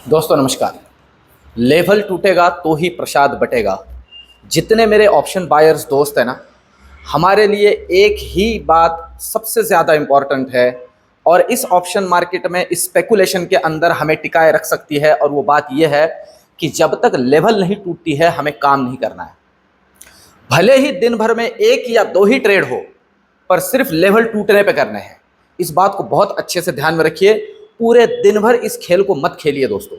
दोस्तों नमस्कार। लेवल टूटेगा तो ही प्रसाद बटेगा। जितने मेरे ऑप्शन बायर्स दोस्त हैं ना, हमारे लिए एक ही बात सबसे ज़्यादा इम्पॉर्टेंट है और इस ऑप्शन मार्केट में स्पेकुलेशन के अंदर हमें टिकाए रख सकती है, और वो बात ये है कि जब तक लेवल नहीं टूटती है हमें काम नहीं करना है। भले ही दिन भर में एक या दो ही ट्रेड हो, पर सिर्फ लेवल टूटने पे करने हैं। इस बात को बहुत अच्छे से ध्यान में रखिए। पूरे दिन भर इस खेल को मत खेलिए दोस्तों।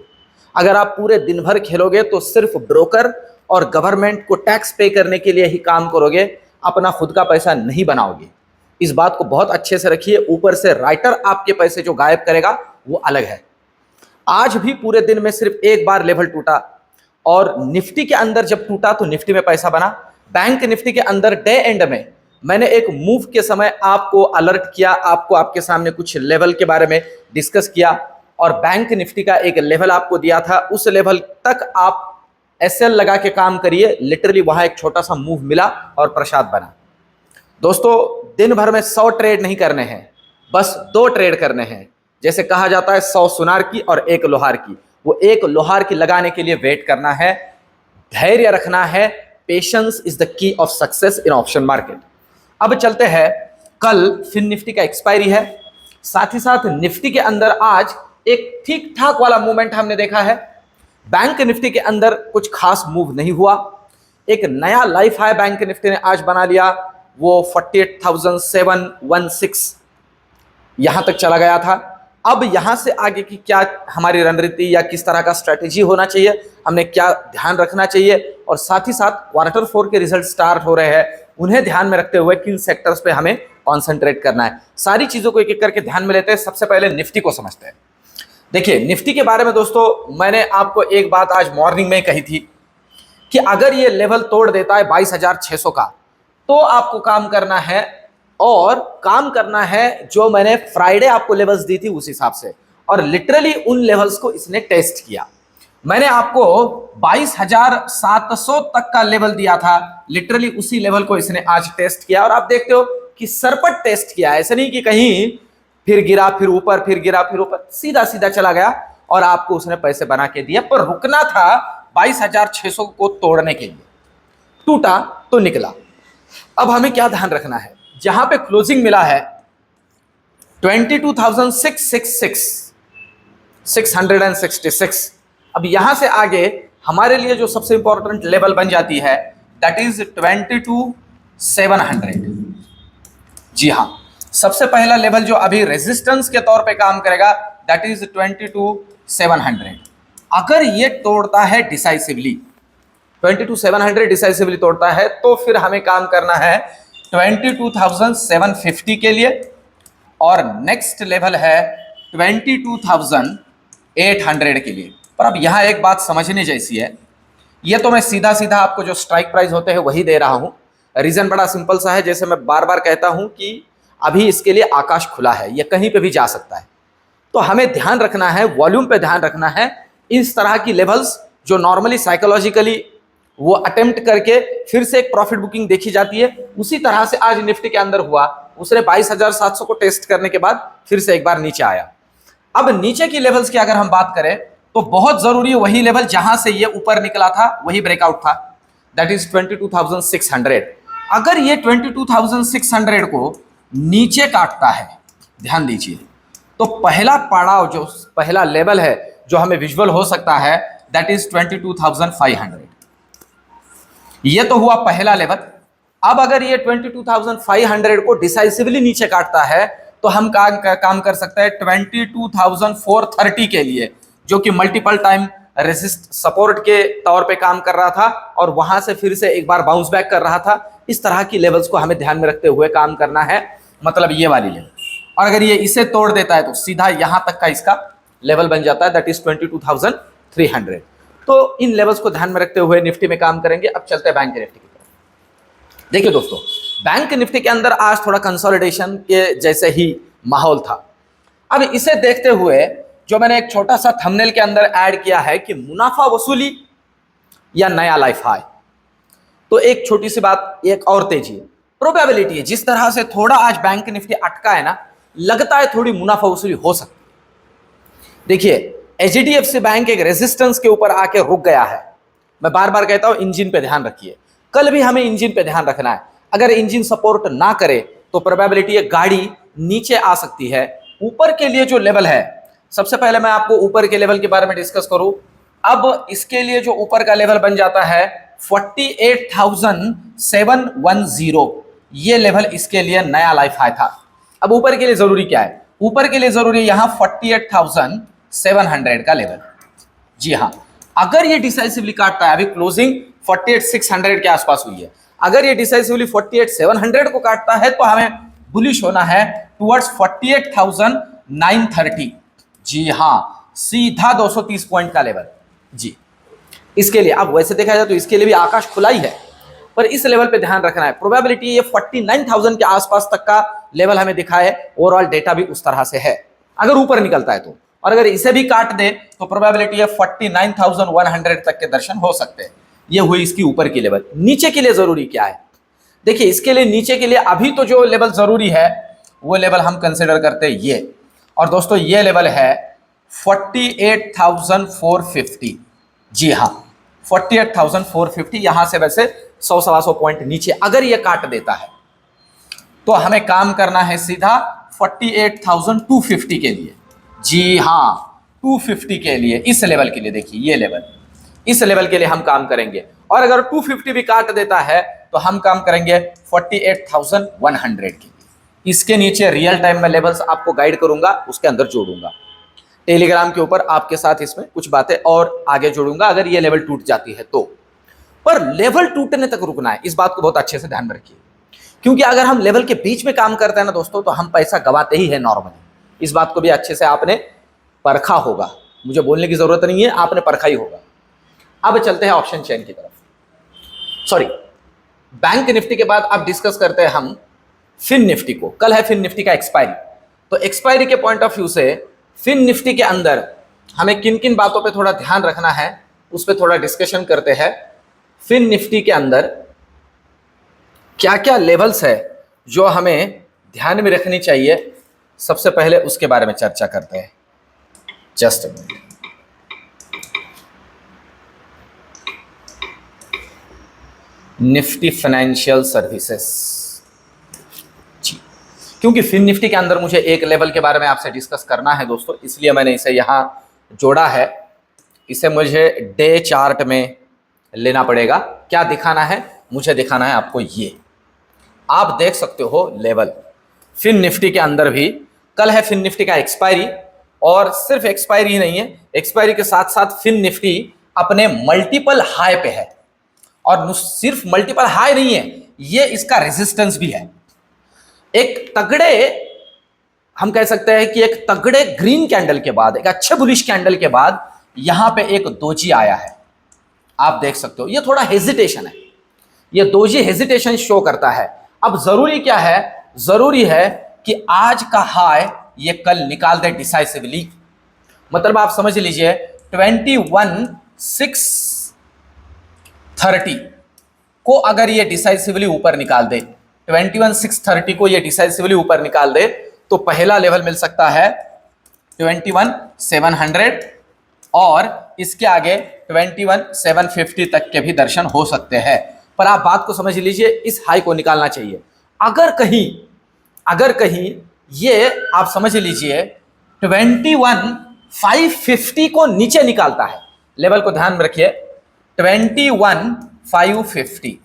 अगर आप पूरे दिन भर खेलोगे तो सिर्फ ब्रोकर और गवर्नमेंट को टैक्स पे करने के लिए ही काम करोगे, अपना खुद का पैसा नहीं बनाओगे। इस बात को बहुत अच्छे से रखिए। ऊपर से राइटर आपके पैसे जो गायब करेगा वो अलग है। आज भी पूरे दिन में सिर्फ एक बार लेवल टूटा, और निफ्टी के अंदर जब टूटा तो निफ्टी में पैसा बना। बैंक निफ्टी के अंदर डे एंड में मैंने एक मूव के समय आपको अलर्ट किया, आपको आपके सामने कुछ लेवल के बारे में डिस्कस किया, और बैंक निफ्टी का एक लेवल आपको दिया था। उस लेवल तक आप एसएल लगा के काम करिए। लिटरली वहां एक छोटा सा मूव मिला और प्रसाद बना। दोस्तों, दिन भर में 100 ट्रेड नहीं करने हैं, बस 2 ट्रेड करने हैं। जैसे कहा जाता है 100 सुनार की और 1 लोहार की। वो 1 लोहार की लगाने के लिए वेट करना है, धैर्य रखना है। Patience is the key of success in option market. अब चलते हैं, कल फिर निफ्टी का एक्सपायरी है, साथ ही साथ निफ्टी के अंदर आज एक ठीक ठाक वाला मूवमेंट हमने देखा है। बैंक निफ्टी के अंदर कुछ खास मूव नहीं हुआ। एक नया लाइफ हाई बैंक निफ्टी ने आज बना लिया, वो 48,716 यहां तक चला गया था। अब यहां से आगे की क्या हमारी रणनीति या किस तरह का स्ट्रेटेजी होना चाहिए, हमने क्या ध्यान रखना चाहिए, और साथ ही साथ Q4 के रिजल्ट स्टार्ट हो रहे हैं, उन्हें ध्यान में रखते हुए किन सेक्टर्स पे हमें कॉन्सेंट्रेट करना है, सारी चीजों को एक एक करके ध्यान में लेते हैं। सबसे पहले निफ्टी को समझते हैं। देखिए, निफ्टी के बारे में दोस्तों मैंने आपको एक बात आज मॉर्निंग में कही थी कि अगर ये लेवल तोड़ देता है 22,600 का, तो आपको काम करना है, और काम करना है जो मैंने फ्राइडे आपको लेवल्स दी थी उस हिसाब से। और लिटरली उन लेवल्स को इसने टेस्ट किया। मैंने आपको 22,700 तक का लेवल दिया था, लिटरली उसी लेवल को इसने आज टेस्ट किया। और आप देखते हो कि सरपट टेस्ट किया, ऐसा नहीं कि कहीं फिर गिरा फिर ऊपर, फिर गिरा फिर ऊपर, सीधा सीधा चला गया और आपको उसने पैसे बना के दिया। पर रुकना था 22,600 को तोड़ने के लिए, टूटा तो निकला। अब हमें क्या ध्यान रखना है, जहां पे क्लोजिंग मिला है 22,666, अब यहां से आगे हमारे लिए जो सबसे इंपॉर्टेंट लेवल बन जाती है दैट इज 22,700। जी हां, सबसे पहला लेवल जो अभी रेजिस्टेंस के तौर पे काम करेगा दैट इज 22,700। अगर ये तोड़ता है डिसाइसिवली, 22,700 डिसाइसिवली तोड़ता है, तो फिर हमें काम करना है 22,750 के लिए, और नेक्स्ट लेवल है 22,800 के लिए। पर अब यहां एक बात समझने जैसी है, ये तो मैं सीधा सीधा आपको जो स्ट्राइक प्राइस होते हैं वही दे रहा हूं। रीजन बड़ा सिंपल सा है, जैसे मैं बार बार कहता हूं कि अभी इसके लिए आकाश खुला है, ये कहीं पे भी जा सकता है। तो हमें ध्यान रखना है, वॉल्यूम पे ध्यान रखना है। इस तरह की लेवल्स जो नॉर्मली साइकोलॉजिकली वो अटेम्प्ट करके फिर से एक प्रॉफिट बुकिंग देखी जाती है, उसी तरह से आज निफ्टी के अंदर हुआ। उसने 22,700 को टेस्ट करने के बाद फिर से एक बार नीचे आया। अब नीचे की लेवल्स की अगर हम बात करें तो बहुत जरूरी है वही लेवल जहां से ये ऊपर निकला था, वही ब्रेकआउट था, दैट इज 22,600। अगर ये 22,600 को नीचे काटता है, ध्यान दीजिए, तो पहला पड़ाव जो पहला लेवल है जो हमें विजुअल हो सकता है दैट इज 22,500। ये तो हुआ पहला लेवल। अब अगर ये 22,500 को डिसाइसिवली नीचे काटता है तो हम काम कर सकते हैं 22,430 के लिए, जो कि मल्टीपल टाइम रेसिस्ट सपोर्ट के तौर पे काम कर रहा था और वहां से फिर से एक बार बाउंस बैक कर रहा था। इस तरह की लेवल्स को हमें ध्यान में रखते हुए काम करना है, मतलब ये वाली लेवल। और अगर ये इसे तोड़ देता है तो सीधा यहां तक का इसका लेवल बन जाता है, दैट इज 22,300। तो इन लेवल्स को ध्यान में रखते हुए निफ्टी में काम करेंगे। अब चलते हैं बैंक निफ्टी की तरफ। देखिए दोस्तों, बैंक निफ्टी के अंदर आज थोड़ा कंसोलिडेशन के जैसे ही माहौल था। अब इसे देखते हुए जो मैंने एक छोटा सा थंबनेल के अंदर ऐड किया है कि मुनाफा वसूली या नया लाइफ हाई, तो एक छोटी सी बात, एक और तेजी है, प्रोबेबिलिटी है, जिस तरह से थोड़ा आज बैंक निफ्टी अटका है ना, लगता है थोड़ी मुनाफा वसूली हो सकती है। देखिए, एचडीएफसी बैंक एक रेजिस्टेंस के ऊपर आके रुक गया है। मैं बार बार कहता हूं इंजन पे ध्यान रखिए, कल भी हमें इंजन पे ध्यान रखना है। अगर इंजन सपोर्ट ना करे तो प्रोबेबिलिटी है गाड़ी नीचे आ सकती है। ऊपर के लिए जो लेवल है, सबसे पहले मैं आपको ऊपर के लेवल के बारे में डिस्कस करूं। अब इसके लिए जो ऊपर का लेवल बन जाता है 48,710, ये लेवल इसके लिए नया लाइफ हाई था। अब ऊपर के लिए जरूरी क्या है? ऊपर के लिए जरूरी यहां 48,700 का लेवल। जी हां, अगर ये डिसाइसिवली काटता है, अभी क्लोजिंग 48,600 के आसपास हुई है, अगर ये डिसाइसिवली 48,700 को काटता है तो हमें बुलिश होना है टुवर्ड्स 48,930। जी हां, सीधा 230 पॉइंट का लेवल। जी, इसके लिए अब वैसे देखा जाए तो इसके लिए भी आकाश खुला ही है, पर इस लेवल पे ध्यान रखना है। प्रोबेबिलिटी ये 49,000 के आसपास तक का लेवल हमें दिखा है। ओवरऑल डेटा भी उस तरह से है अगर ऊपर निकलता है तो, और अगर इसे भी काट दे तो प्रोबेबिलिटी है 49,100 तक के दर्शन हो सकते हैं। ये हुई इसकी ऊपर की लेवल। नीचे के लिए जरूरी क्या है? देखिए, इसके लिए नीचे के लिए अभी तो जो लेवल जरूरी है वो लेवल हम कंसिडर करते हैं ये, और दोस्तों ये लेवल है 48,450। जी हाँ, 48,450। यहां से वैसे 100-125 पॉइंट नीचे अगर ये काट देता है तो हमें काम करना है सीधा 48,250 के लिए। जी हाँ, 250 के लिए, इस लेवल के लिए। देखिए ये लेवल, इस लेवल के लिए हम काम करेंगे, और अगर 250 भी काट देता है तो हम काम करेंगे 48,100 के लिए। इसके नीचे रियल टाइम में लेवल्स आपको गाइड करूंगा, उसके अंदर जोड़ूंगा टेलीग्राम के ऊपर आपके साथ, इसमें कुछ बातें और आगे जोड़ूंगा अगर ये लेवल टूट जाती है तो। पर लेवल टूटने तक रुकना है, इस बात को बहुत अच्छे से ध्यान रखिए, क्योंकि अगर हम लेवल के बीच में काम करते हैं ना दोस्तों, तो हम पैसा गवाते ही है नॉर्मली। इस बात को भी अच्छे से आपने परखा होगा, मुझे बोलने की जरूरत नहीं है, आपने परखा ही होगा। अब चलते हैं ऑप्शन चेन की तरफ, सॉरी बैंक निफ्टी के बाद अब डिस्कस करते हैं हम फिन निफ्टी को। कल है फिन निफ्टी का एक्सपायरी, तो एक्सपायरी के पॉइंट ऑफ व्यू से फिन निफ्टी के अंदर हमें किन किन बातों पे थोड़ा ध्यान रखना है, उस पर थोड़ा डिस्कशन करते हैं। फिन निफ्टी के अंदर क्या क्या लेवल्स है जो हमें ध्यान में रखनी चाहिए, सबसे पहले उसके बारे में चर्चा करते हैं। Just a minute. Nifty financial services, क्योंकि फिन निफ्टी के अंदर मुझे एक लेवल के बारे में आपसे डिस्कस करना है दोस्तों, इसलिए मैंने इसे यहां जोड़ा है। इसे मुझे डे चार्ट में लेना पड़ेगा। क्या दिखाना है? मुझे दिखाना है आपको ये, आप देख सकते हो लेवल फिन निफ्टी के अंदर भी। कल है फिन निफ्टी का एक्सपायरी, और सिर्फ एक्सपायरी ही नहीं है, एक्सपायरी के साथ साथ फिन निफ्टी अपने मल्टीपल हाई पे है, और सिर्फ मल्टीपल हाई नहीं है, ये इसका रेजिस्टेंस भी है। एक तगड़े, हम कह सकते हैं कि एक तगड़े ग्रीन कैंडल के बाद, एक अच्छे बुलिश कैंडल के बाद यहां पे एक दोजी आया है, आप देख सकते हो। ये थोड़ा हेजिटेशन है, ये दोजी हेजिटेशन शो करता है। अब जरूरी क्या है? जरूरी है कि आज का हाई ये कल निकाल दे डिसाइसिवली। मतलब आप समझ लीजिए 21,630 को अगर ये डिसाइसिवली ऊपर निकाल दे, 21,630 को ये डिसाइसिवली ऊपर निकाल दे, तो पहला लेवल मिल सकता है 21,700, और इसके आगे 21,750 तक के भी दर्शन हो सकते हैं। पर आप बात को समझ लीजिए, इस हाई को निकालना चाहिए। अगर कहीं ये आप समझ लीजिए 21,550 को नीचे निकालता है, लेवल को ध्यान में रखिए, 21,550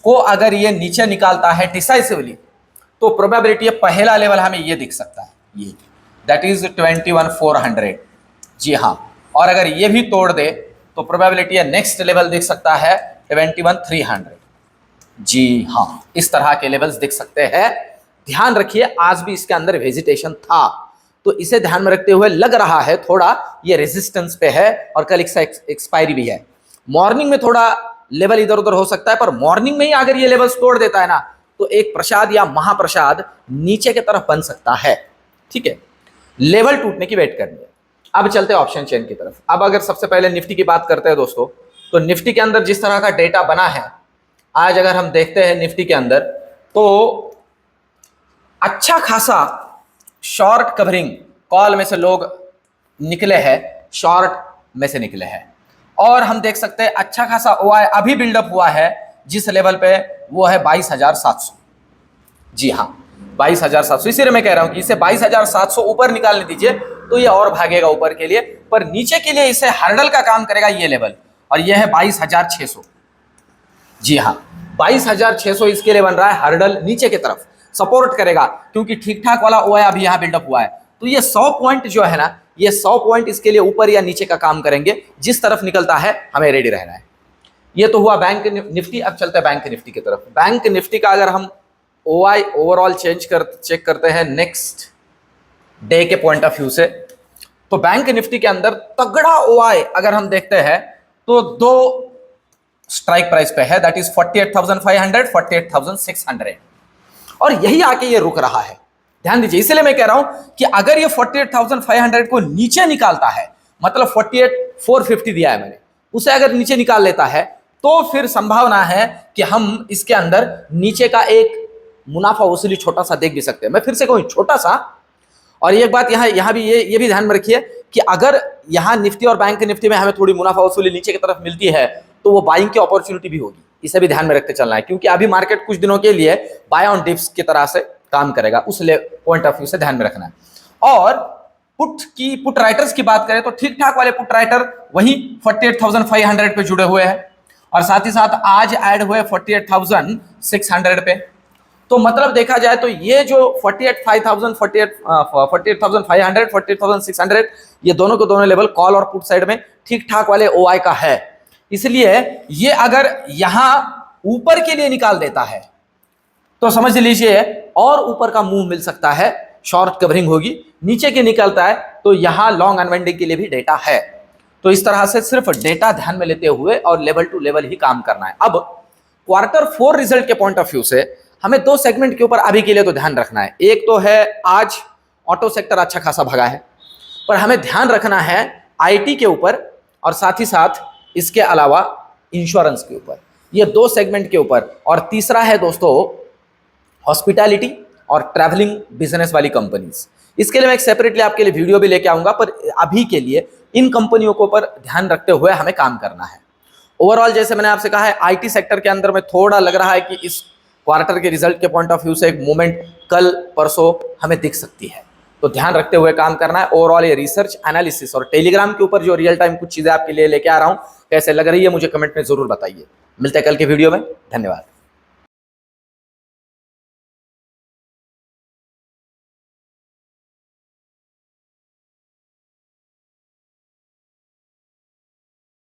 को अगर ये नीचे निकालता है डिसाइसिवली, तो प्रोबेबिलिटी है पहला लेवल हमें ये दिख सकता है, ये दैट इज 21,400। जी हाँ, और अगर ये भी तोड़ दे तो प्रोबेबिलिटी है नेक्स्ट लेवल दिख सकता है 21,300। जी हाँ, इस तरह के लेवल्स दिख सकते हैं। ध्यान रखिए, आज भी इसके अंदर वेजिटेशन था, तो इसे ध्यान में रखते हुए लग रहा है थोड़ा ये रेजिस्टेंस पे है, और कल इसका एक्सपायरी भी है। मॉर्निंग में थोड़ा लेवल इधर उधर हो सकता है, पर मॉर्निंग में ही अगर ये लेवल्स तोड़ देता है ना, तो एक प्रसाद या महाप्रसाद नीचे की तरफ बन सकता है। ठीक है, लेवल टूटने की वेट करनी है। अब चलते हैं ऑप्शन चेन की तरफ। अब अगर सबसे पहले निफ्टी की बात करते हैं दोस्तों, तो निफ्टी के अंदर जिस तरह का डेटा बना है आज, अगर हम देखते हैं निफ्टी के अंदर, तो अच्छा खासा शॉर्ट कवरिंग कॉल में से लोग निकले हैं। शॉर्ट में से निकले हैं। और हम देख सकते हैं अच्छा खासा OI अभी बिल्डअप हुआ है जिस लेवल पे, वो है 22,700। जी हाँ, 22,700। इसीलिए मैं कह रहा हूं कि इसे 22,700 ऊपर निकालने दीजिए तो ये और भागेगा ऊपर के लिए, पर नीचे के लिए इसे हर्डल का काम करेगा ये लेवल, और ये है 22,600। जी हाँ, 22,600 इसके लिए बन रहा है हर्डल, नीचे की तरफ सपोर्ट करेगा क्योंकि ठीक ठाक वाला OI अभी यहाँ बिल्डअप हुआ है। तो ये 100 पॉइंट जो है ना, ये 100 पॉइंट इसके लिए ऊपर या नीचे का काम करेंगे, जिस तरफ निकलता है हमें रेडी रहना है। ये तो हुआ बैंक निफ्टी। अब चलते हैं बैंक निफ्टी की तरफ। बैंक निफ्टी का अगर हम OI ओवरऑल चेक करते हैं नेक्स्ट डे के पॉइंट ऑफ व्यू से, तो बैंक निफ्टी के अंदर तगड़ा OI अगर हम देखते हैं तो दो स्ट्राइक प्राइस पे है, दैट इज 48,500, 48,600, और यही आके ये रुक रहा है। ध्यान दीजिए, इसलिए मैं कह रहा हूं कि अगर ये 48,500 को नीचे निकालता है, मतलब 48,450 दिया है मैंने, उसे अगर नीचे निकाल लेता है तो फिर संभावना है कि हम इसके अंदर नीचे का एक मुनाफा वसूली छोटा सा देख भी सकते हैं। मैं फिर से कहूं छोटा सा। और एक बात यहां भी ये भी ध्यान में रखिए कि अगर यहां निफ्टी और बैंक निफ्टी में हमें थोड़ी मुनाफा वसूली नीचे की तरफ मिलती है तो वो बाइंग की अपॉर्चुनिटी भी होगी, इसे भी ध्यान में रखते चलना है, क्योंकि अभी मार्केट कुछ दिनों के लिए बाय ऑन डिप्स की तरह से काम करेगा, उस पॉइंट ऑफ व्यू से ध्यान में रखना है। और पुट राइटर्स की बात करें तो ठीक ठाक वाले पुट राइटर वही 48,500 पे जुड़े हुए हैं, और साथ ही साथ आज ऐड हुए 48,600 पे। तो मतलब देखा जाए तो ये जो 48,500, 48,600, ये दोनों के दोनों लेवल कॉल और पुट साइड में ठीक ठाक वाले OI का है। इसलिए ये अगर यहां ऊपर के लिए निकाल देता है तो समझ लीजिए और ऊपर का मूव मिल सकता है, शॉर्ट कवरिंग होगी। नीचे के निकलता है तो यहां लॉन्ग अनवाइंडिंग के लिए भी डेटा है। तो इस तरह से सिर्फ डेटा ध्यान में लेते हुए और लेवल टू लेवल ही काम करना है। अब Q4 रिजल्ट के पॉइंट ऑफ व्यू से हमें दो सेगमेंट के ऊपर अभी के लिए तो ध्यान रखना है। एक तो है आज ऑटो सेक्टर अच्छा खासा भगा है, पर हमें ध्यान रखना है IT के ऊपर, और साथ ही साथ इसके अलावा इंश्योरेंस के ऊपर, ये दो सेगमेंट के ऊपर। और तीसरा है दोस्तों हॉस्पिटैलिटी और ट्रैवलिंग बिजनेस वाली कंपनीज। इसके लिए मैं एक सेपरेटली आपके लिए वीडियो भी लेके आऊंगा, पर अभी के लिए इन कंपनियों के ऊपर ध्यान रखते हुए हमें काम करना है। ओवरऑल जैसे मैंने आपसे कहा है, IT सेक्टर के अंदर में थोड़ा लग रहा है कि इस क्वार्टर के रिजल्ट के पॉइंट ऑफ व्यू से एक मूवमेंट कल परसों हमें दिख सकती है, तो ध्यान रखते हुए काम करना है। ओवरऑल ये रिसर्च एनालिसिस और टेलीग्राम के ऊपर जो रियल टाइम कुछ चीजें आपके लिए लेके आ रहा हूं, कैसे लग रही है मुझे कमेंट में जरूर बताइए। मिलते हैं कल के वीडियो में, धन्यवाद।